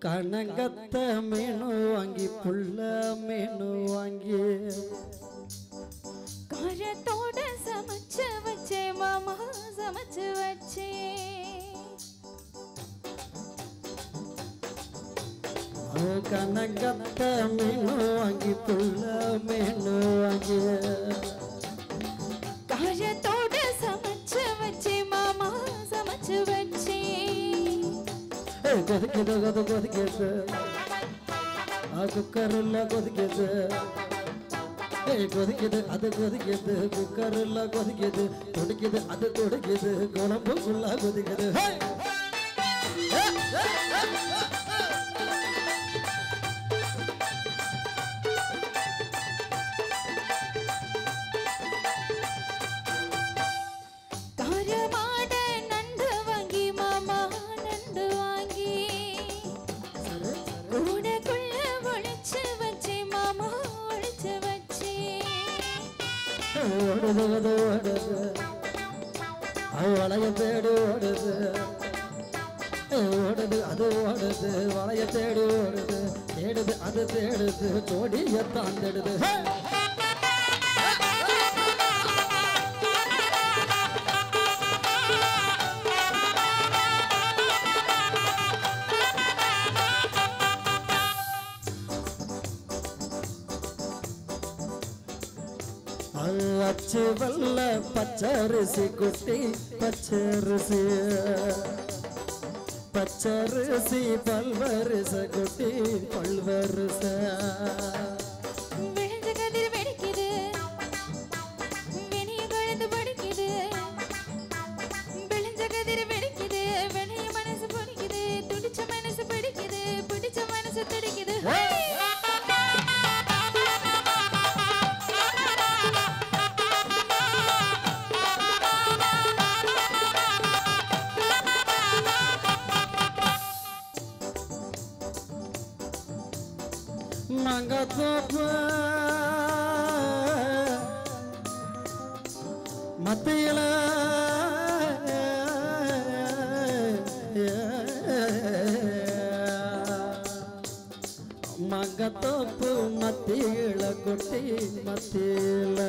கனங்கத்த மீனு வாங்கி புள்ள மீனு வாங்கி காரத்தோட சமைச்சு வச்சே மாமா சமைச்சு வச்சே கனங்கத்த மீனு வாங்கி புள்ள மீனு வாங்கி காரத்தோட சமைச்சு வச்சே மாமா சமைச்சு வச்சே கொதிக்குது கொதிக்குது குக்கரில் கொதிக்குது கொதிக்குது அது கொதிக்குது குக்கரில் கொதிக்குது துடிக்குது அது துடிக்குது குழம்புக்குள்ள கொதிக்குது ஓடுது அது ஓடுது வளைய தேடி ஓடுது ஓடுது அது ஓடுது வளைய தேடி ஓடுது தேடுது அது தேடுது ஜோடிய தாண்டிடுது அச்சு வல்ல பச்சரிசி குட்டி பச்சரிசி பச்சரிசி பல்வரிச குட்டி பல்வரிச விளைஞ்ச கதிர் வெடிக்குது வெனிய கழுந்து படிக்குது விளைஞ்ச கதிர் வெடிக்குது வெனிய மனசு பிடிக்குது துடிச்ச மனசு பிடிக்குது பிடிச்ச மனசு துடிக்குது மங்கத்தோப்பு மத்தியில மங்கத்தோப்பு மத்தியில குட்டி மத்தியில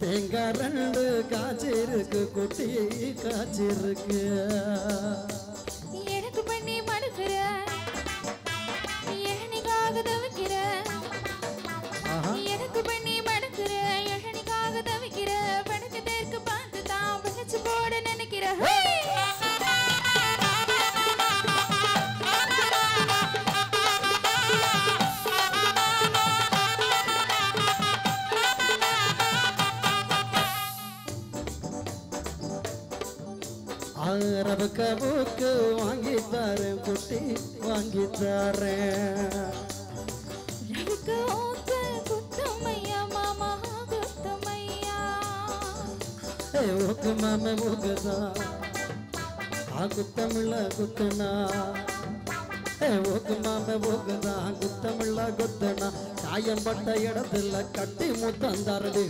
தேங்காய் ரெண்டு காய்ச்சிருக்கு குட்டி காய்ச்சிருக்கு எனக்கு பண்ணி மடுக்கிற எனக்கு பண்ணி மடக்குற எழனிக்காக தவிக்கிற வடக்கு தெற்கு பார்த்து தான் வளைச்சு போட நினைக்கிற அரபு கபுக்கு வாங்கி தரேன் குட்டி வாங்கி தரேன் ஓக்கு மாம ஓகுதா குத்தமில்ல குத்தனா ஓக்கு மாம ஓகுதா குத்தமில்ல குத்தனா காயம் பட்ட இடத்துல கட்டி முத்தம் தரது